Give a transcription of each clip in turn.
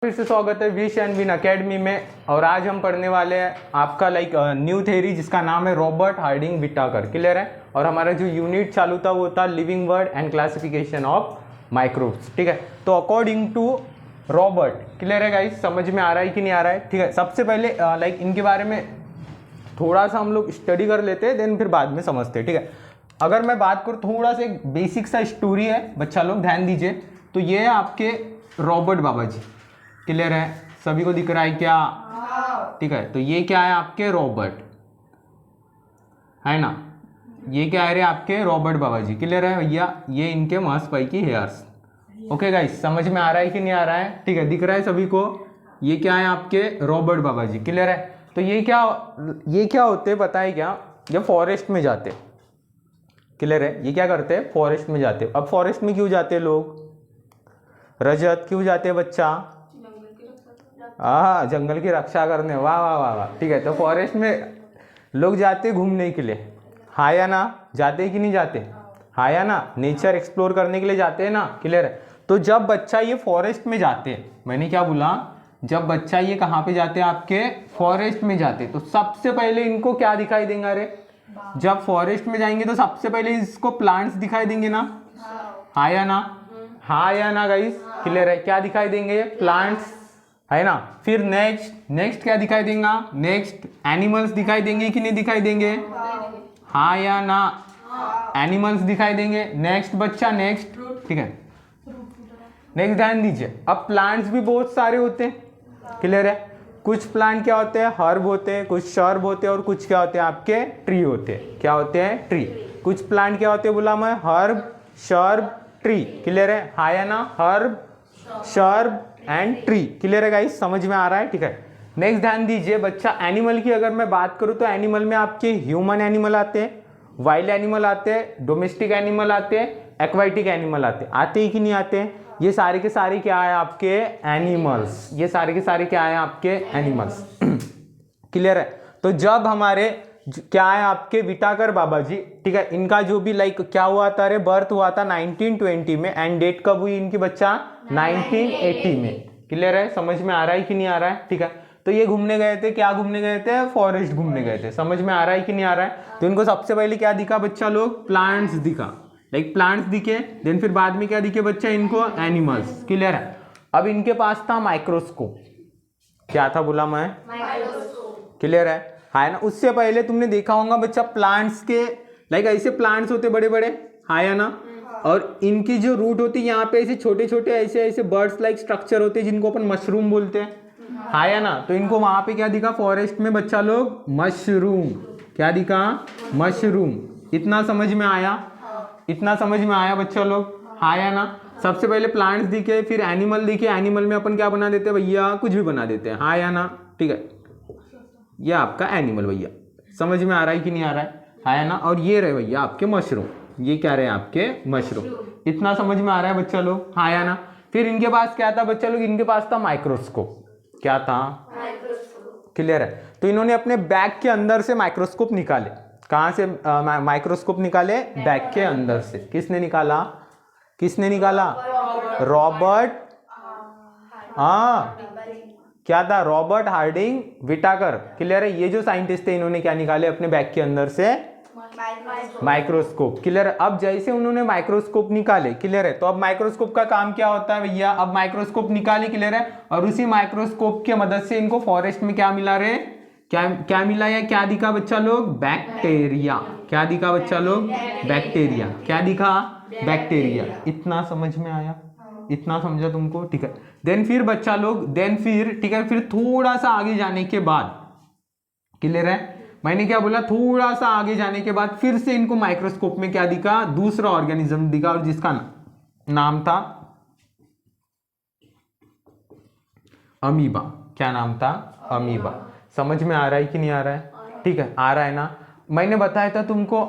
फिर से स्वागत है विश एंड विन अकेडमी में। और आज हम पढ़ने वाले हैं आपका न्यू थ्योरी जिसका नाम है रॉबर्ट हार्डिंग विटाकर। क्लियर है। और हमारा जो यूनिट चालू था वो था living word and classification of microbes. ठीक है, तो अकॉर्डिंग टू रॉबर्ट, क्लियर है गाइस, समझ में आ रहा है कि नहीं आ रहा है? ठीक है, सबसे पहले इनके बारे में थोड़ा सा हम लोग स्टडी कर लेते हैं, देन फिर बाद में समझते हैं। ठीक है, अगर मैं बात करूँ थोड़ा सा एक बेसिक सा स्टोरी है, बच्चा लोग ध्यान दीजिए। तो ये है आपके रॉबर्ट बाबा जी। क्लियर है, सभी को दिख रहा है क्या? ठीक है, तो ये क्या है आपके रॉबर्ट, है ना? ये क्या है रे आपके रॉबर्ट बाबा जी। क्लियर है भैया, ये इनके मस्त भाई की हेयर्स। ओके गाइस, समझ में आ रहा है कि नहीं आ रहा है? ठीक है, दिख रहा है सभी को? ये क्या है आपके रॉबर्ट बाबा जी। क्लियर है, तो ये क्या होते हैं पता है क्या? जब फॉरेस्ट में जाते। क्लियर है, ये क्या करते हैं? फॉरेस्ट में जाते। अब फॉरेस्ट में क्यों जाते हैं लोग? रजत, क्यों जाते हैं बच्चा? हाँ, जंगल की रक्षा करने। वाह वाह वाह वाह। ठीक है, तो फॉरेस्ट में लोग जाते घूमने के लिए, हाँ या ना? जाते कि नहीं जाते? हाँ या ना? नेचर एक्सप्लोर करने के लिए जाते हैं ना? क्लियर है, तो जब बच्चा ये फॉरेस्ट में जाते हैं, मैंने क्या बोला? जब बच्चा ये कहाँ पे जाते हैं? आपके फॉरेस्ट में जाते, तो सबसे पहले इनको क्या दिखाई देंगे? अरे जब फॉरेस्ट में जाएंगे तो सबसे पहले इसको प्लांट्स दिखाई देंगे ना? हाँ या ना? हाँ या ना गाइस? क्लियर है, क्या दिखाई देंगे? प्लांट्स, है ना? फिर नेक्स्ट क्या दिखाई देगा? नेक्स्ट एनिमल्स दिखाई देंगे कि नहीं दिखाई देंगे? हाँ या ना? एनिमल्स दिखाई देंगे। नेक्स्ट बच्चा, नेक्स्ट, ठीक है, नेक्स्ट ध्यान दीजिए। अब प्लांट्स भी बहुत सारे होते हैं। क्लियर है, कुछ प्लांट क्या होते हैं? हर्ब होते हैं, कुछ शर्ब होते हैं, और कुछ क्या होते हैं? आपके ट्री होते हैं। क्या होते हैं? ट्री। कुछ प्लांट क्या होते हैं बोला मैं? Herb, shrub, tree. क्लियर है, हाँ या ना? Herb, shrub and tree. Clear है गाइस, समझ में आ रहा है? ठीक है, नेक्स्ट ध्यान दीजिए बच्चा। एनिमल की अगर मैं बात करूं तो एनिमल में आपके ह्यूमन एनिमल आते हैं, वाइल्ड एनिमल आते हैं, डोमेस्टिक एनिमल आते हैं, एक्वाटिक एनिमल आते हैं कि नहीं आते हैं? ये सारे के सारे क्या है? आपके एनिमल्स। ये सारे के सारे क्या है? आपके एनिमल्स। क्लियर है, तो जब हमारे क्या है आपके विटाकर बाबा जी, ठीक है, इनका जो भी क्या हुआ था? अरे बर्थ हुआ था 1920 में, एंड डेट कब हुई इनकी बच्चा? 1980 में। क्लियर है, समझ में आ रहा है कि नहीं आ रहा है? ठीक है, तो ये घूमने गए थे, क्या घूमने गए थे? फॉरेस्ट घूमने गए थे। समझ में आ रहा है कि नहीं आ रहा है? तो इनको सबसे पहले क्या दिखा बच्चा लोग? प्लांट्स दिखा, प्लांट्स दिखे। देन फिर बाद में क्या दिखे बच्चा इनको? एनिमल्स। क्लियर है, अब इनके पास था माइक्रोस्कोप। क्या था बोला मैं? क्लियर है ना? उससे पहले तुमने देखा होगा बच्चा प्लांट्स के ऐसे प्लांट्स होते बड़े बड़े, हाँ या ना? और इनकी जो रूट होती है यहाँ पे ऐसे छोटे छोटे ऐसे बर्ड्स लाइक स्ट्रक्चर होते हैं जिनको अपन मशरूम बोलते हैं, हाँ या ना? तो इनको वहां पे क्या दिखा? फॉरेस्ट में बच्चा लोग मशरूम। क्या दिखा? मशरूम। इतना समझ में आया? इतना समझ में आया बच्चा लोग? हाँ या ना? सबसे पहले प्लांट्स दिखे, फिर एनिमल दिखे। एनिमल में अपन क्या बना देते हैं भैया? कुछ भी बना देते हैं, हाँ या ना? ठीक है, ये आपका एनिमल भैया। समझ में आ रहा है कि नहीं आ रहा है? हाँ या ना? और ये रहे भैया आपके मशरूम। ये क्या रहे? आपके मशरूम। इतना समझ में आ रहा है बच्चा लोग? हाँ या ना? फिर इनके पास क्या था बच्चा लोग? इनके पास था माइक्रोस्कोप। क्या था? क्लियर है, तो इन्होंने अपने बैग के अंदर से माइक्रोस्कोप निकाले। कहाँ से माइक्रोस्कोप निकाले? बैग के अंदर से। किसने निकाला? किसने निकाला? रॉबर्ट, हाँ, क्या था? Robert Harding Whittaker. क्लियर है, ये जो साइंटिस्ट थे इन्होंने क्या निकाले अपने बैग के अंदर से? माइक्रोस्कोप। क्लियर है, अब जैसे उन्होंने माइक्रोस्कोप निकाले, क्लियर है, तो अब माइक्रोस्कोप का काम क्या होता है भैया? अब माइक्रोस्कोप निकाले, क्लियर है, और उसी माइक्रोस्कोप की मदद से इनको फॉरेस्ट में क्या मिला रे? क्या मिला या क्या दिखा बच्चा लोग? बैक्टीरिया। क्या दिखा बच्चा लोग? बैक्टीरिया। क्या दिखा? बैक्टीरिया। इतना समझ में आया? इतना समझा तुमको? ठीक है, देन फिर बच्चा लोग, ठीक है, फिर थोड़ा सा आगे जाने के बाद, क्लियर है, मैंने क्या बोला? थोड़ा सा आगे जाने के बाद फिर से इनको माइक्रोस्कोप में क्या दिखा? दूसरा ऑर्गेनिज्म दिखा, और जिसका नाम था अमीबा। क्या नाम था? अमीबा। समझ में आ रहा है कि नहीं आ रहा है? ठीक है, आ रहा है ना? मैंने बताया था तुमको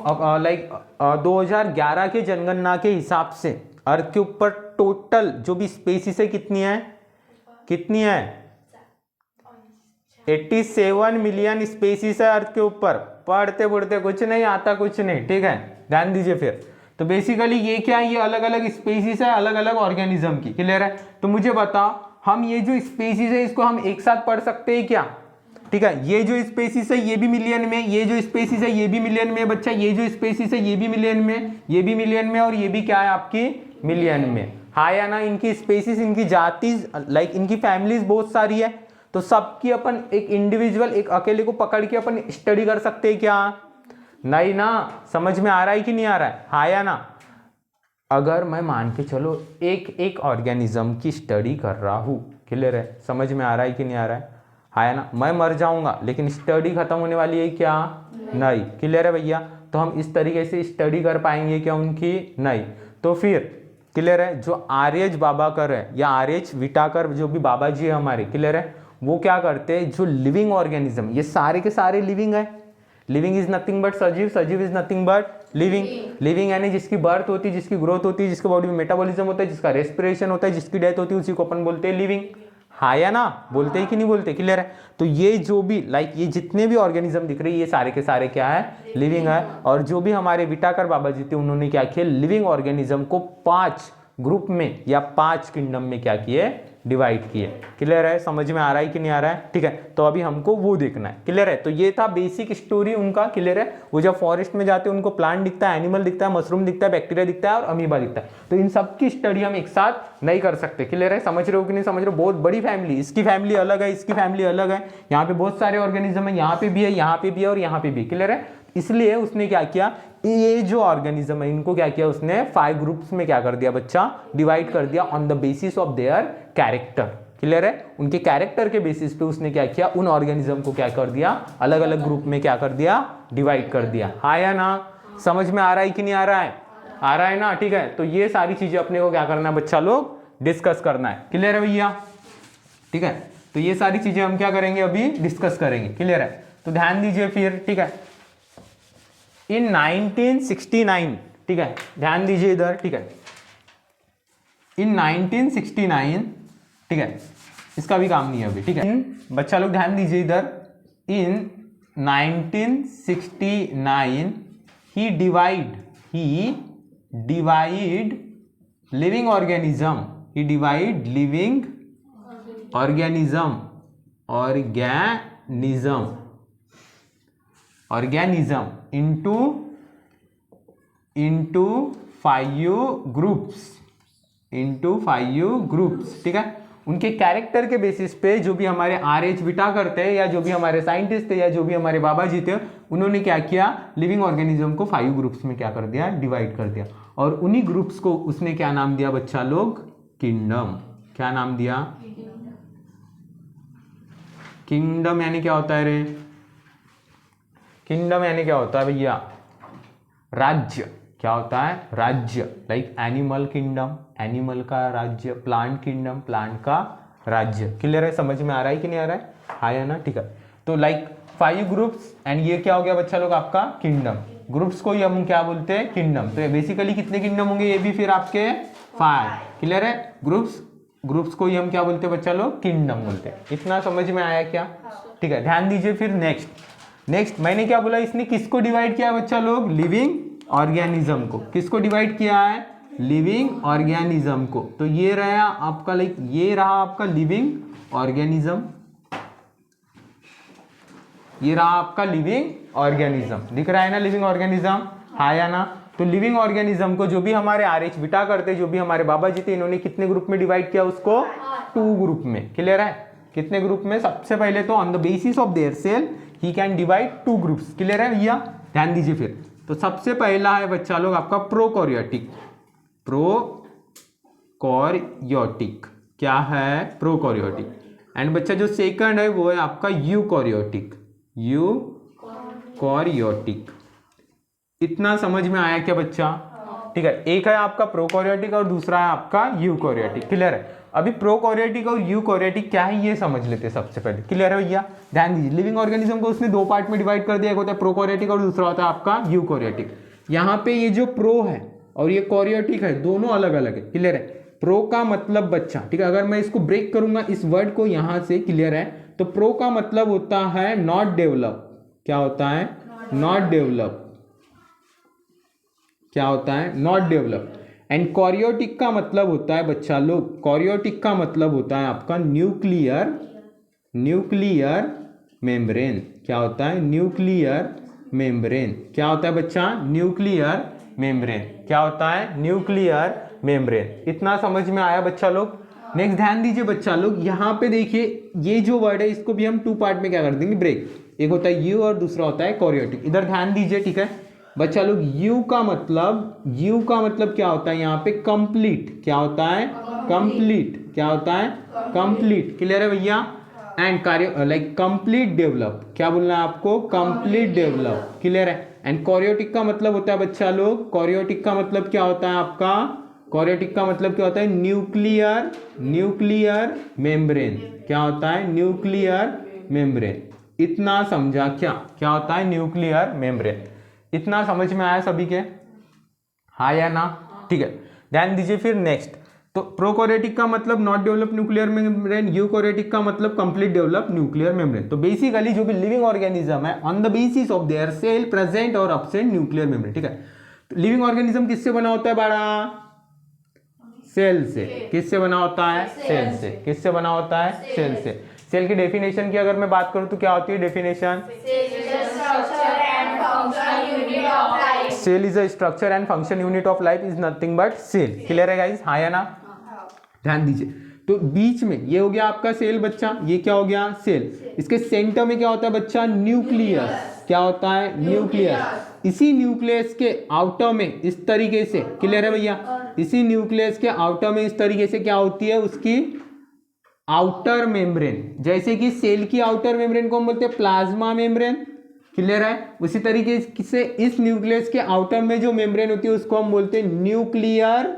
2011 के जनगणना के हिसाब से अर्थ के ऊपर टोटल जो भी स्पीसीज है कितनी है? कितनी है? 87 मिलियन स्पीसीज है अर्थ के ऊपर। पढ़ते पढ़ते कुछ नहीं आता, कुछ नहीं। ठीक है, ध्यान दीजिए फिर। तो बेसिकली ये क्या है? ये अलग अलग स्पीसीज है, अलग अलग ऑर्गेनिज्म की। क्लियर है, तो मुझे बताओ हम ये जो स्पेसीज है इसको हम एक साथ पढ़ सकते हैं क्या? ठीक है, ये जो स्पेसीज है ये भी मिलियन में, ये जो स्पेसीज है ये भी मिलियन में बच्चा, ये जो स्पेसीज है ये भी मिलियन में, ये भी मिलियन में, और ये भी क्या है आपकी मिलियन में। हाँ या ना? इनकी स्पेसीज, इनकी जाति, लाइक इनकी फैमिलीज बहुत सारी है, तो सबकी अपन एक इंडिविजुअल, एक अकेले को पकड़ के अपन स्टडी कर सकते हैं क्या? नहीं ना। समझ में आ रहा है कि नहीं आ रहा है? हाँ या ना? अगर मैं मान के चलो एक एक ऑर्गेनिज्म की स्टडी कर रहा हूँ, क्लियर है? समझ में आ रहा है कि नहीं आ रहा है? हाँ या ना? मैं मर जाऊंगा लेकिन स्टडी खत्म होने वाली है क्या? नहीं। क्लियर है भैया? तो हम इस तरीके से स्टडी कर पाएंगे क्या उनकी? नहीं। तो फिर क्लियर है, जो आर्यज बाबाकर है या आर्यज विटाकर जो भी बाबा जी है हमारे, क्लियर है, वो क्या करते हैं, जो लिविंग ऑर्गेनिज्म, ये सारे के सारे लिविंग है। लिविंग इज नथिंग बट सजीव, सजीव is nothing but living. Living यानी जिसकी बर्थ होती है, जिसकी ग्रोथ होती है, जिसके बॉडी में मेटाबॉलिज्म होता है, जिसका रेस्पिरेशन होता है, जिसकी डेथ होती है, उसी को अपन बोलते हैं लिविंग। हाँ या ना? बोलते हैं कि नहीं बोलते? क्लियर है? तो ये जो भी लाइक ये जितने भी ऑर्गेनिज्म दिख रहे हैं ये सारे के सारे क्या है? लिविंग है। और जो भी हमारे विटाकर बाबा जी थे उन्होंने क्या किया, लिविंग ऑर्गेनिज्म को 5 ग्रुप में या 5 किंगडम में क्या किए, डिवाइड किए। क्लियर है? समझ में आ रहा है कि नहीं आ रहा है? ठीक है, तो अभी हमको वो देखना है। क्लियर है? तो ये था बेसिक स्टोरी उनका। क्लियर है? वो जब फॉरेस्ट में जाते हैं उनको प्लांट दिखता है, एनिमल दिखता है, मशरूम दिखता है, बैक्टीरिया दिखता है और अमीबा दिखता है। तो इन सब की स्टडी हम एक साथ नहीं कर सकते। क्लियर है? समझ रहे हो कि नहीं समझ रहे हो? बहुत बड़ी फैमिली, इसकी फैमिली अलग है, इसकी फैमिली अलग है, यहाँ पे बहुत सारे ऑर्गेनिज्म है, यहाँ पे भी है, यहाँ पे भी है और यहाँ पे भी। क्लियर है? इसलिए उसने क्या किया, ये जो ऑर्गेनिज्म है इनको क्या किया उसने 5 ग्रुप्स में क्या कर दिया बच्चा, डिवाइड कर दिया on the basis of their character. Clear है? उनके कैरेक्टर के बेसिस पे उसने क्या किया, उन ऑर्गेनिज्म को क्या कर दिया, अलग अलग ग्रुप में क्या कर दिया, डिवाइड कर दिया। हाँ या ना? समझ में आ रहा है कि नहीं आ रहा है? आ रहा है ना? ठीक है, तो ये सारी चीजें अपने को क्या करना है बच्चा लोग, डिस्कस करना है। क्लियर है भैया? ठीक है, तो ये सारी चीजें हम क्या करेंगे, अभी डिस्कस करेंगे। क्लियर है? तो ध्यान दीजिए फिर। ठीक है, इन 1969, ठीक है, ध्यान दीजिए इधर। ठीक है, इन 1969, ठीक है, इसका भी काम नहीं है अभी। ठीक है, बच्चा लोग ध्यान दीजिए इधर। In 1969 he divide living organism, he divide living organism into 5 groups. ठीक है, उनके कैरेक्टर के बेसिस पे जो भी हमारे आर.एच. विटा करते हैं या जो भी हमारे साइंटिस्ट थे या जो भी हमारे बाबा जी थे, उन्होंने क्या किया, लिविंग ऑर्गेनिज्म को 5 ग्रुप्स में क्या कर दिया, डिवाइड कर दिया। और उन्हीं ग्रुप्स को उसने क्या नाम दिया बच्चा लोग, किंगडम। क्या नाम दिया? किंगडम यानी क्या होता है रे? किंगडम यानी क्या होता है भैया? राज्य। क्या होता है? राज्य। लाइक एनिमल किंगडम, एनिमल का राज्य, प्लांट किंगडम, प्लांट का राज्य। क्लियर है? समझ में आ रहा है कि नहीं आ रहा है? हाँ या ना? ठीक है, तो लाइक 5 ग्रुप्स एंड ये क्या हो गया बच्चा लोग, आपका किंगडम। ग्रुप्स को ही हम क्या बोलते हैं, किंगडम। तो बेसिकली कितने किंगडम होंगे, ये भी फिर आपके 5। क्लियर है? ग्रुप्स को ही हम क्या बोलते हैं बच्चा लोग, किंगडम बोलते हैं। इतना समझ में आया क्या? ठीक है, ध्यान दीजिए फिर। नेक्स्ट मैंने क्या बोला, इसने किसको डिवाइड किया बच्चा लोग, लिविंग ऑर्गेनिज्म को। किसको डिवाइड किया है, लिविंग ऑर्गेनिज्म को। तो ये रहा आपका, लाइक ये रहा आपका लिविंग ऑर्गेनिज्म, ये रहा आपका लिविंग ऑर्गेनिज्म। दिख रहा है ना लिविंग ऑर्गेनिज्म? हाँ या ना? तो लिविंग ऑर्गेनिज्म को जो भी हमारे आर.एच. विटा करते, जो भी हमारे बाबा जी थे, इन्होंने कितने ग्रुप में डिवाइड किया उसको, 2 ग्रुप में। क्लियर है? कितने ग्रुप में? सबसे पहले तो on the basis of their cell he can divide 2 groups. Clear है भैया? ध्यान दीजिए फिर। तो सबसे पहला है बच्चा लोग आपका प्रोकैरियोटिक। प्रोकैरियोटिक क्या है? प्रोकैरियोटिक। एंड बच्चा जो सेकंड है वो है आपका यूकैरियोटिक। यूकैरियोटिक। इतना समझ में आया क्या बच्चा? ठीक है, एक है आपका प्रोकैरियोटिक और दूसरा है आपका यूकैरियोटिक। क्लियर है? अभी प्रोकैरियोटिक और यूकैरियोटिक क्या है ये समझ लेते हैं सबसे पहले। क्लियर है भैया? ध्यान दीजिए, लिविंग ऑर्गेनिज्म को उसने 2 पार्ट में डिवाइड कर दिया, एक होता है प्रोकैरियोटिक और दूसरा होता है आपका यूकैरियोटिक। यहाँ पे ये जो प्रो है और ये कैरियोटिक है, दोनों अलग अलग है। क्लियर है? प्रो का मतलब बच्चा, ठीक है, अगर मैं इसको ब्रेक करूंगा इस वर्ड को यहां से, क्लियर है, तो प्रो का मतलब होता है नॉट डेवलप। क्या होता है? Not develop. क्या होता है? Not develop. एंड कॉरियोटिक का मतलब होता है बच्चा लोग, कॉरियोटिक का मतलब होता है आपका न्यूक्लियर मेम्ब्रेन। क्या होता है? Nuclear membrane. क्या होता है बच्चा? Nuclear membrane. क्या होता है? Nuclear membrane. इतना समझ में आया बच्चा लोग? नेक्स्ट ध्यान दीजिए बच्चा लोग, यहाँ पे देखिए ये जो वर्ड है इसको भी हम टू पार्ट में क्या कर देंगे, ब्रेक। एक होता है यू और दूसरा होता है कॉरियोटिक। इधर ध्यान दीजिए, ठीक है बच्चा लोग। यू का मतलब क्या होता है यहाँ पे? कंप्लीट। क्या होता है? कंप्लीट। क्या होता है? कंप्लीट। क्लियर है भैया? एंड कार्य लाइक कंप्लीट डेवलप। क्या बोलना है आपको? Complete develop. क्लियर है? एंड कॉरियोटिक का मतलब होता है बच्चा लोग, कॉरियोटिक का मतलब क्या होता है आपका? कॉरियोटिक का मतलब क्या होता है? Nuclear membrane. क्या होता है? Nuclear membrane. इतना समझा क्या? क्या होता है? Nuclear membrane. इतना समझ में आया सभी के? हाँ या ना? ठीक है, ध्यान दीजिए फिर नेक्स्ट। तो प्रोकैरियोटिक का मतलब not develop nuclear membrane, eukaryotic का मतलब कंप्लीट डेवलप न्यूक्लियर मेम्ब्रेन। तो बेसिकली जो भी लिविंग ऑर्गेनिज्म है on the basis of their cell present और एब्सेंट न्यूक्लियर मेम्ब्रेन। ठीक है, तो लिविंग ऑर्गेनिज्म किससे बना होता है बड़ा? सेल से। किससे बना होता है? सेल से। किससे बना होता है? सेल से। सेल की डेफिनेशन की अगर मैं बात करूं तो क्या होती है definition? Cell is a structure and function unit of life, is nothing but cell. Clear है गाइस? हाँ या ना? ध्यान दीजिए, तो बीच में ये हो गया आपका सेल बच्चा, ये क्या हो गया? सेल। इसके सेंटर में क्या होता है बच्चा? न्यूक्लियस। क्या होता है? न्यूक्लियस। इसी न्यूक्लियस के आउटर में इस तरीके से, क्लियर है भैया? इसी न्यूक्लियस के आउटर में इस तरीके से क्या होती है? उसकी आउटर मेम्ब्रेन। जैसे कि सेल की आउटर मेम्ब्रेन को हम बोलते हैं प्लाज्मा मेम्ब्रेन। क्लियर है? उसी तरीके से इस न्यूक्लियस के आउटर में जो मेम्ब्रेन होती है उसको हम बोलते हैं न्यूक्लियर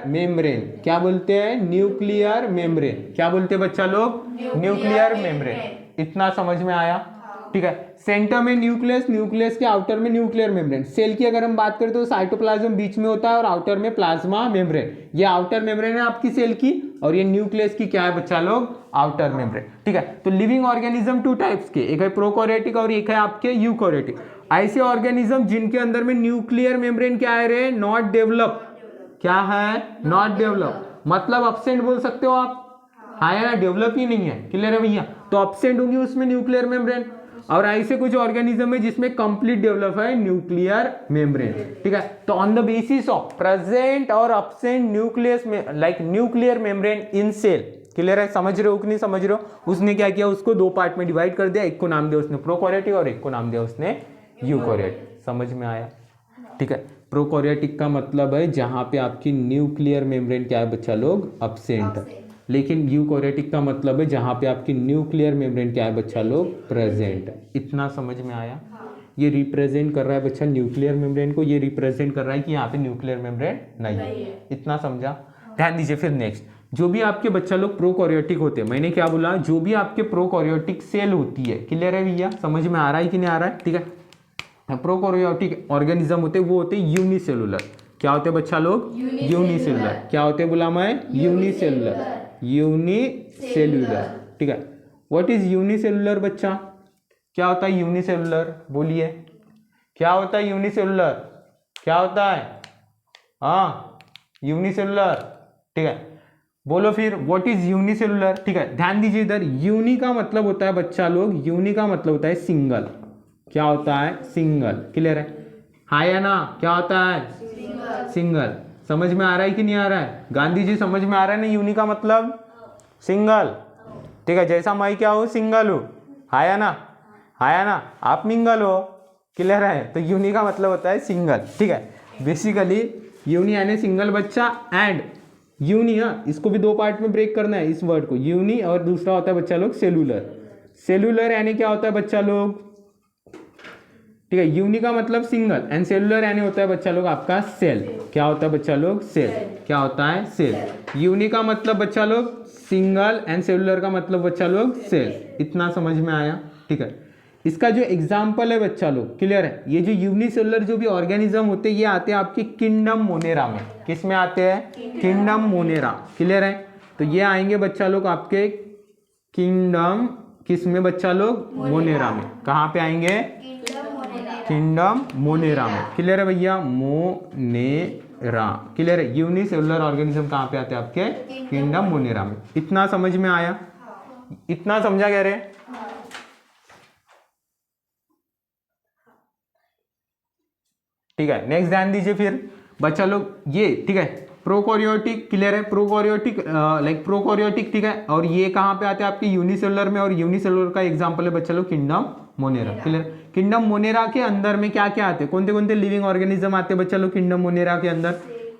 मेम्ब्रेन। क्या बोलते हैं? Nuclear membrane. क्या बोलते हैं बच्चा लोग? Nuclear membrane. इतना समझ में आया? ठीक है, सेंटर में न्यूक्लियस के आउटर में न्यूक्लियर मेम्ब्रेन। सेल की अगर हम बात करें तो साइटोप्लाज्म बीच में होता है और आउटर में प्लाज्मा मेम्ब्रेन। ये आउटर मेम्ब्रेन है आपकी सेल की, और ये न्यूक्लियस की क्या है बच्चा लोग? Outer membrane. ठीक है, तो लिविंग ऑर्गेनिज्म टू टाइप्स के, एक है प्रोकैरियोटिक और एक है आपके यूकैरियोटिक। ऐसे ऑर्गेनिज्म जिनके अंदर में न्यूक्लियर मेम्ब्रेन क्या है रे? Not develop. क्या है? Not develop. मतलब अब्सेंट बोल सकते हो आप। हाँ या डेवलप ही नहीं है। क्लियर है भैया? तो अब्सेंट होगी उसमें न्यूक्लियर मेम्ब्रेन। और ऐसे कुछ ऑर्गेनिज्म है जिसमें कंप्लीट डेवलप है न्यूक्लियर मेम्ब्रेन। ठीक है, तो on the basis of present और अब्सेंट न्यूक्लियस में like nuclear membrane in cell. Clear है? समझ रहे हो कि नहीं समझ रहे हो? उसने क्या किया? उसको दो पार्ट में डिवाइड कर दिया। एक को नाम दिया उसने प्रोकैरियोटिक और एक को नाम दिया उसने यूकैरियोटिक। समझ में आया? ठीक है, प्रोकैरियोटिक का मतलब है जहां पे आपकी न्यूक्लियर मेम्ब्रेन क्या है बच्चा लोग? अब्सेंट है। लेकिन यूकैरियोटिक का मतलब है जहां पे आपकी न्यूक्लियर मेम्ब्रेन क्या है बच्चा लोग? प्रेजेंट है। इतना समझ में आया? ये रिप्रेजेंट कर रहा है बच्चा न्यूक्लियर मेम्ब्रेन को, ये रिप्रेजेंट कर रहा है कि यहाँ पे न्यूक्लियर मेम्ब्रेन नहीं है। इतना समझा? ध्यान दीजिए फिर नेक्स्ट, जो भी आपके बच्चा लोग प्रोकैरियोटिक होते हैं, मैंने क्या बोला? जो भी आपके प्रोकैरियोटिक सेल होती है। क्लियर है भैया? समझ में आ रहा है कि नहीं आ रहा है? ठीक है, प्रोकैरियोटिक ऑर्गेनिज्म होते हैं वो होते हैं यूनिसेलुलर। क्या होते हैं बच्चा लोग? यूनिसेलुलर। क्या होते हैं बोला मैं? यूनिसेलुलर। ठीक है, व्हाट इज यूनिसेलुलर बच्चा? क्या होता है यूनिसेलुलर? बोलिए, क्या होता है यूनिसेलुलर? क्या होता है? हाँ, यूनिसेलुलर। ठीक है, बोलो फिर व्हाट इज यूनिसेलुलर? ठीक है, ध्यान दीजिए इधर, यूनि का मतलब होता है बच्चा लोग, यूनि का मतलब होता है सिंगल। क्या होता है? सिंगल। क्लियर है? हाँ या ना? क्या होता है? सिंगल। समझ में आ रहा है कि नहीं आ रहा है? गांधी जी समझ में आ रहा है ना? यूनि का मतलब सिंगल। ठीक है, जैसा मैं क्या हूँ? सिंगल हूँ। हाँ या ना? हाँ या ना? आप मिंगल हो। क्लियर है? तो यूनि का मतलब होता है सिंगल। ठीक है, बेसिकली यूनि यानी सिंगल बच्चा, एंड यूनि, इसको भी दो पार्ट में ब्रेक करना है इस वर्ड को, यूनि, और दूसरा होता है बच्चा लोग सेलुलर। सेलुलर यानी क्या होता है बच्चा लोग? ठीक है, यूनि का मतलब सिंगल एंड सेलुलर यानी होता है बच्चा लोग आपका सेल। क्या होता है बच्चा लोग? सेल। क्या होता है? सेल। यूनि का मतलब बच्चा लोग सिंगल एंड सेलुलर का मतलब बच्चा लोग सेल। इतना समझ में आया? ठीक है, इसका जो एग्जाम्पल है बच्चा लोग, क्लियर है? ये जो यूनिसेलुलर जो भी ऑर्गेनिज्म होते हैं ये आते हैं आपके किंगडम मोनेरा में। किस में आते हैं? Kingdom Monera. क्लियर है? तो ये आएंगे बच्चा लोग आपके किंगडम, किस में बच्चा लोग? मोनेरा में। कहाँ पे आएंगे? किंगडम मोनेरा में। क्लियर है भैया? मोनेरा, क्लियर है। यूनिसेलुलर ऑर्गेनिज्म कहाँ पे आते हैं आपके? किंगडम मोनेरा में। इतना समझ में आया? इतना समझा कह रहे हैं? ठीक है, नेक्स्ट ध्यान दीजिए फिर बच्चा लोग ये, ठीक है, प्रोकैरियोटिक, क्लियर है, प्रोकैरियोटिक लाइक प्रोकैरियोटिक, ठीक है, और ये कहाँ पे आते हैं आपके? यूनिसेलुलर में, और यूनिसेलुलर का एग्जांपल है बच्चा लोग kingdom Monera, clear. Kingdom Monera के अंदर में क्या क्या आते हैं? कौन कौन से लिविंग ऑर्गेनिज्म आते हैं बच्चा लोग किंगडम मोनेरा के अंदर?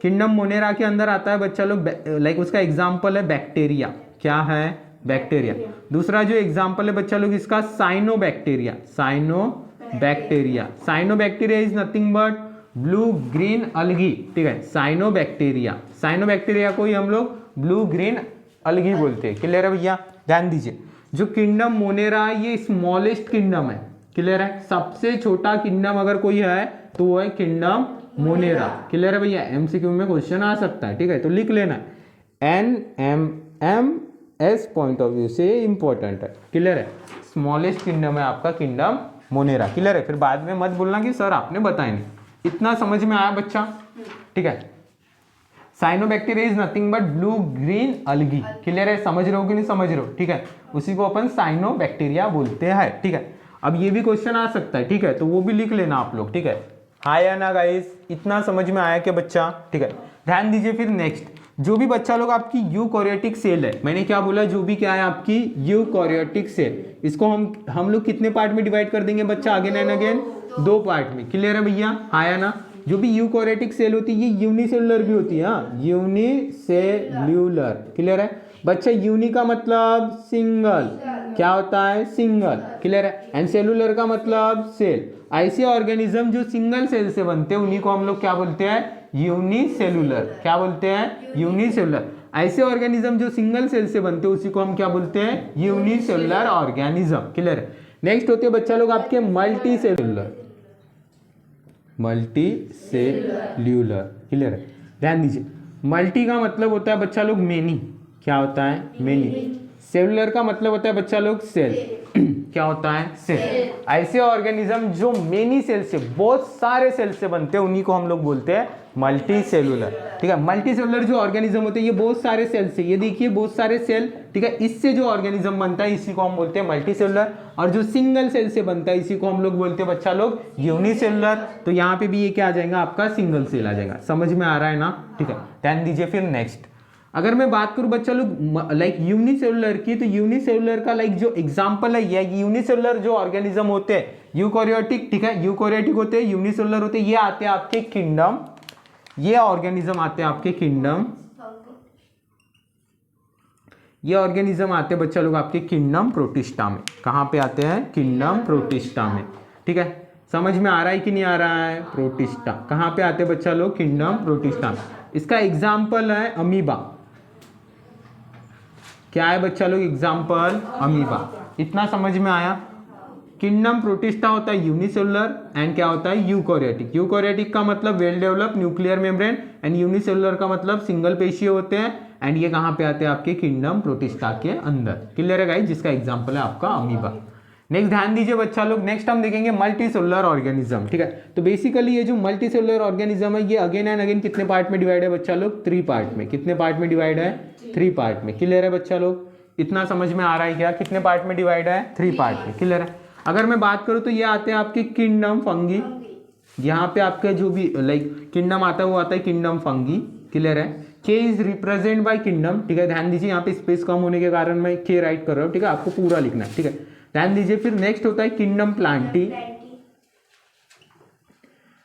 किंगडम मोनेरा के अंदर आता है बच्चा लोग लाइक उसका एग्जाम्पल है बैक्टीरिया। क्या है? बैक्टीरिया। दूसरा जो एग्जाम्पल है बच्चा लोग इसका cyanobacteria, cyanobacteria. Cyanobacteria is nothing but blue green अलगी, ठीक है, साइनोबैक्टीरिया। साइनोबैक्टीरिया को ही हम लोग ब्लू ग्रीन अलगी बोलते हैं, क्लियर है भैया? ध्यान दीजिए, जो किंगडम मोनेरा है ये स्मॉलेस्ट किंगडम है, क्लियर है, सबसे छोटा किंगडम अगर कोई है तो वो है किंगडम मोनेरा, क्लियर है भैया? एमसीक्यू में क्वेश्चन आ सकता है, ठीक है, तो लिख लेना। NMMS पॉइंट ऑफ व्यू से इंपॉर्टेंट है, क्लियर है? स्मॉलेस्ट किंगडम है आपका किंगडम मोनेरा, क्लियर है? फिर बाद में मत बोलना कि सर आपने बताया नहीं। इतना समझ में आया बच्चा? ठीक है, cyanobacteria is nothing but blue green अलगी, clear है? समझ रहे हो कि नहीं समझ रहे हो? ठीक है, उसी को अपन साइनोबैक्टीरिया बोलते हैं, ठीक है। अब ये भी क्वेश्चन आ सकता है, ठीक है, तो वो भी लिख लेना आप लोग, ठीक है। हाँ या ना गाइस? इतना समझ में आया क्या बच्चा? ठीक है, ध्यान दीजिए फिर नेक्स्ट, जो भी बच्चा लोग आपकी यूकैरियोटिक सेल है, मैंने क्या बोला? जो भी क्या है आपकी यूकैरियोटिक सेल, इसको हम लोग कितने पार्ट में डिवाइड कर देंगे बच्चा? अगेन एंड अगेन 2 पार्ट में, क्लियर है भैया? हाँ या ना? जो भी यूकैरियोटिक सेल होती है ये यूनिसेलुलर भी होती है, हाँ, यूनिसेल्यूलर, क्लियर है बच्चा? यूनि का मतलब सिंगल, क्या होता है? सिंगल, क्लियर है? एंड सेलुलर का मतलब सेल। ऐसे ऑर्गेनिज्म जो सिंगल सेल से बनते हैं उन्हीं को हम लोग क्या बोलते हैं? यूनिसेलुलर। क्या बोलते हैं? यूनिसेलुलर। ऐसे ऑर्गेनिज्म जो सिंगल सेल से बनते हैं उसी को हम क्या बोलते हैं? यूनिसेलुलर ऑर्गेनिज्म, क्लियर है? नेक्स्ट होते हैं बच्चा लोग आपके multi cellular, multi cellular, clear है? ध्यान दीजिए, मल्टी का मतलब होता है बच्चा लोग मेनी, क्या होता है? मेनी। सेलुलर का मतलब होता है बच्चा लोग सेल, क्या होता है? सेल। ऐसे ऑर्गेनिज्म जो मेनी सेल से, बहुत सारे सेल से बनते हैं उन्हीं को हम लोग बोलते हैं मल्टी सेलुलर, ठीक है? मल्टी सेलुलर जो ऑर्गेनिज्म होते हैं ये बहुत सारे सेल से, ये देखिए बहुत सारे सेल, ठीक है, इससे जो ऑर्गेनिज्म बनता है इसी को हम बोलते हैं मल्टी सेलुलर। और जो सिंगल सेल से बनता है इसी को हम लोग बोलते हैं बच्चा लोग यूनिसेलुलर। तो यहाँ पे भी ये क्या आ जाएगा आपका? सिंगल सेल आ जाएगा। समझ में आ रहा है ना? ठीक है, ध्यान दीजिए फिर नेक्स्ट, अगर मैं बात करूं बच्चा लोग लाइक यूनिसेलुलर की, तो यूनिसेलुलर का लाइक जो एग्जांपल है ये यूनिसेलुलर जो ऑर्गेनिज्म होते हैं यूकैरियोटिक, ठीक है, यूकैरियोटिक होते हैं, यूनिसेलुलर होते हैं, ये आते हैं आपके किंगडम, ये ऑर्गेनिज्म आते हैं आपके किंगडम, ये ऑर्गेनिज्म आते हैं बच्चा लोग आपके किंगडम प्रोटिस्टा में। कहां पे आते हैं? किंगडम प्रोटिस्टा में, ठीक है? समझ में आ रहा है कि नहीं आ रहा है? प्रोटिस्टा कहां पे आते हैं बच्चा लोग? किंगडम प्रोटिस्टा में। इसका एग्जाम्पल है अमीबा। क्या है बच्चा लोग? Example amoeba. इतना समझ में आया? किंगडम प्रोटिस्टा होता है यूनिसेलुलर एंड क्या होता है? यूकैरियोटिक। यूकैरियोटिक का मतलब well develop nuclear membrane, and unicellular का मतलब सिंगल पेशीय होते हैं, एंड ये कहां पे आते हैं? आपके किंगडम प्रोटिस्टा के अंदर, क्लियर है गाइस? जिसका एग्जाम्पल है आपका अमीबा। नेक्स्ट ध्यान दीजिए बच्चा लोग, नेक्स्ट हम देखेंगे मल्टी सेलुलर ऑर्गेनिज्म, ठीक है? तो बेसिकली ये जो मल्टी सेलुलर ऑर्गेनिज्म है ये अगेन एंड अगेन कितने पार्ट में डिवाइड है बच्चा लोग? 3 पार्ट में। कितने पार्ट में डिवाइड है? 3 पार्ट में, क्लियर है बच्चा लोग? इतना समझ में आ रहा है क्या? कितने पार्ट में डिवाइड है? 3 पार्ट में, क्लियर है? अगर मैं बात करूं तो ये आते हैं आपके किंगडम फंगी, यहाँ पे आपका जो भी लाइक किंगडम आता है वो आता है किंगडम फंगी, क्लियर है? के इज रिप्रेजेंट बाय किंगडम, ठीक है? ध्यान दीजिए, यहाँ पे स्पेस कम होने के कारण मैं के राइट कर रहा हूँ, ठीक है? आपको पूरा लिखना है, ठीक है? ध्यान दीजिए, फिर नेक्स्ट होता है किंगडम प्लांटी,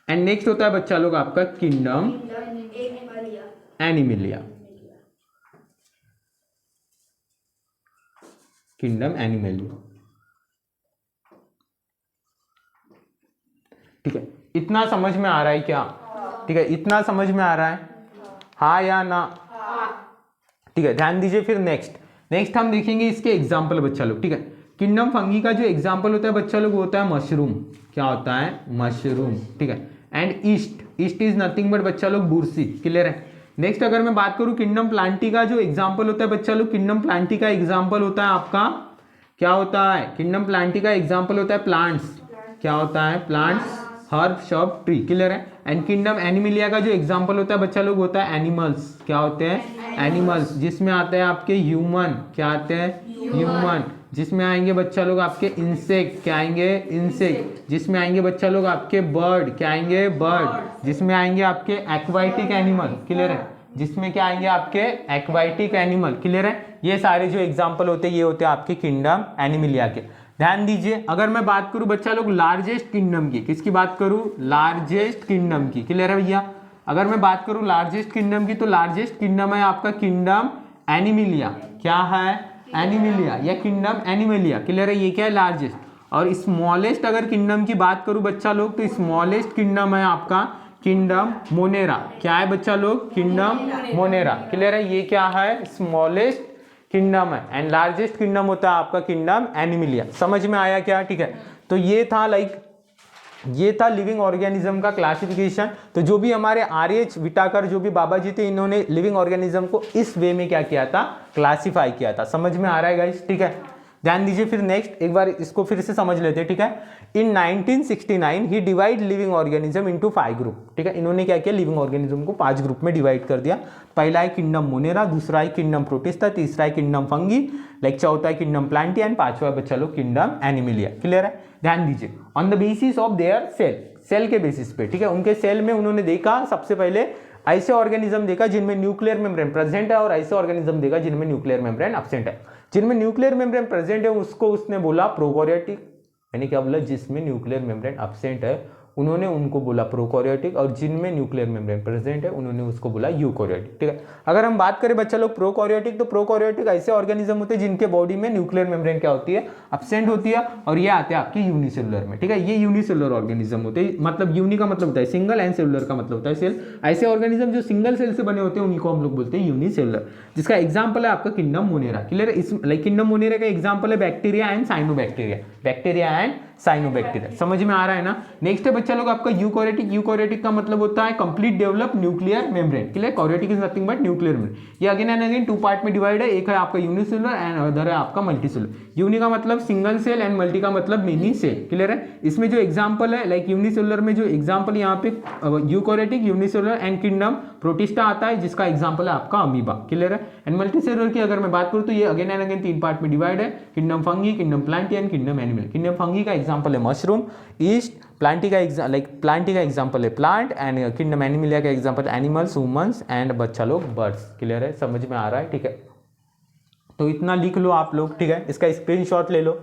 एंड नेक्स्ट होता है बच्चा लोग आपका किंगडम एनिमिलिया, किंगडम एनिमिलिया, ठीक है? इतना समझ में आ रहा है क्या? ठीक है, इतना समझ में आ रहा है? हाँ या ना? ठीक है, ध्यान दीजिए फिर नेक्स्ट हम देखेंगे इसके एग्जाम्पल बच्चा लोग, ठीक है? किंगडम फंगी का जो एग्जाम्पल होता है बच्चा लोग होता है मशरूम, क्या होता है? मशरूम, ठीक है? And east is nothing but बच्चा लोग बुरसी, क्लियर है? नेक्स्ट अगर मैं बात करूं किंगडम प्लांटी का जो एग्जाम्पल होता है बच्चा लोग, किंगडम प्लांटी का एग्जाम्पल होता है आपका क्या होता है? किंगडम प्लांटी का एग्जाम्पल होता है प्लांट्स, क्या होता है? प्लांट्स, हर्ब, शब, ट्री, क्लियर है? एंड किंगडम एनिमिलिया का जो एग्जांपल होता है बच्चा लोग होता है एनिमल्स। क्या होते हैं? एनिमल्स, जिसमें आते हैं आपके ह्यूमन। क्या आते हैं? ह्यूमन। जिसमें आएंगे बच्चा लोग आपके इंसेक्ट। क्या आएंगे? इंसेक्ट। जिसमें आएंगे बच्चा लोग आपके बर्ड। क्या आएंगे? बर्ड। जिसमें आएंगे आपके एक्वाटिक एनिमल। क्लियर है? जिसमें क्या आएंगे आपके एक्वाटिक एनिमल। क्लियर है? ये सारे जो एग्जांपल होते हैं ये होते हैं आपके किंगडम एनिमिलिया के। ध्यान दीजिए, अगर मैं बात करूं बच्चा लोग लार्जेस्ट किंगडम की, किसकी बात करूं? लार्जेस्ट किंगडम की। क्लियर है भैया? अगर मैं बात करूं लार्जेस्ट किंगडम की, तो लार्जेस्ट किंगडम है आपका किंगडम एनिमिलिया। क्या है? एनिमिलिया या किंगडम एनिमिलिया। क्लियर है? ये क्या है? लार्जेस्ट। और स्मॉलेस्ट अगर किंगडम की बात करूं बच्चा लोग, तो स्मॉलेस्ट किंगडम है आपका किंगडम मोनेरा। क्या है बच्चा लोग? Kingdom Monera. क्लियर है? ये क्या है? स्मॉलेस्ट किंगडम है। एंड लार्जेस्ट किंगडम होता है आपका किंगडम एनिमिलिया। समझ में आया क्या? ठीक है, तो ये था लिविंग ऑर्गेनिज्म का क्लासिफिकेशन। तो जो भी हमारे आर्यच विटाकर जो भी बाबा जी थे, इन्होंने लिविंग ऑर्गेनिज्म को इस वे में क्या किया था? क्लासिफाई किया था। समझ में आ रहा है गाइस? ठीक है, ध्यान दीजिए। फिर नेक्स्ट एक बार इसको फिर से समझ लेते हैं। ठीक है, in 1969 he divide living organism into 5 group. ठीक है, इन्होंने क्या किया? लिविंग ऑर्गेनिज्म को 5 ग्रुप में डिवाइड कर दिया। पहला है किंगडम मोनेरा, दूसरा है किंगडम प्रोटिस्टा, तीसरा है किंगडम फंगी, लाइक चौथा है किंगडम प्लांटिया एंड पांचवा है बच्चा लोग किंगडम एनिमिलिया। क्लियर है? ध्यान दीजिए, on the basis of their cell, cell के बेसिस पे। ठीक है, उनके सेल में उन्होंने देखा सबसे पहले ऐसे ऑर्गेनिज्म देखा जिनमें न्यूक्लियर मेम्ब्रेन प्रेजेंट है, और ऐसे ऑर्गेनिज्म देखा जिनमें न्यूक्लियर मेम्ब्रेन एब्सेंट है। जिनमें न्यूक्लियर मेम्ब्रेन प्रेजेंट है उसको उसने बोला प्रोकैरियोटिक, यानी क्या बोला? जिसमें न्यूक्लियर मेम्ब्रेन एब्सेंट है उन्होंने उनको बोला प्रोकैरियोटिक, और जिनमें न्यूक्लियर मेम्ब्रेन प्रेजेंट है उन्होंने उसको बोला यूकैरियोटिक। ठीक है, अगर हम बात करें बच्चा लोग प्रोकैरियोटिक, तो प्रोकैरियोटिक ऐसे ऑर्गेनिज्म होते हैं जिनके बॉडी में न्यूक्लियर मेम्ब्रेन क्या होती है? एब्सेंट होती है, और ये आते हैं आपके यूनिसेलुलर में। ठीक है, ये यूनिसेलुलर ऑर्गेनिज्म होते हैं। मतलब यूनि का मतलब होता है सिंगल, एंड सेलुलर का मतलब होता है सेल। ऐसे ऑर्गेनिज्म जो सिंगल सेल से बने होते हैं उन्हीं को हम लोग बोलते हैं यूनिसेलुलर, जिसका एग्जाम्पल है आपका किंगडम मोनेरा। क्लियर है? इस लाइक किंगडम मोनेरा का एग्जाम्पल है bacteria and cyanobacteria. Bacteria and cyanobacteria. समझ में आ रहा है ना? नेक्स्ट है बच्चा लोग आपका यूकैरियोटिक। यूकैरियोटिक का मतलब होता है complete develop nuclear membrane. Clear? Karyotic is nothing but nuclear membrane. ये अगेन एंड अगेन 2 पार्ट में डिवाइड है। एक है आपका यूनिसेलुलर एंड अदर है आपका मल्टीसेलुलर। यूनि का मतलब सिंगल सेल एंड मल्टी का मतलब मेनी सेल। क्लियर है? इसमें जो एग्जांपल है लाइक यूनिसेलुलर में जो एग्जांपल यहाँ पे eukaryotic, unicellular and kingdom protista आता है, जिसका एग्जांपल है आपका अमीबा। क्लियर है? एंड मल्टीसेलुलर की अगर मैं बात करूँ तो ये अगेन एंड अगेन 3 पार्ट में डिवाइड है। Kingdom fungi, kingdom Plantae and kingdom animal. Kingdom fungi का एग्जांपल है मशरूम, ईस्ट। प्लांटी का एग्जांपल है प्लांट, एंड किंगडम एनिमिलिया का एग्जांपल एनिमल्स, ह्यूमंस एंड बच्चा लोग बर्ड्स। क्लियर है? समझ में आ रहा है? ठीक है, तो इतना लिख लो आप लोग। ठीक है, इसका स्क्रीनशॉट ले लो।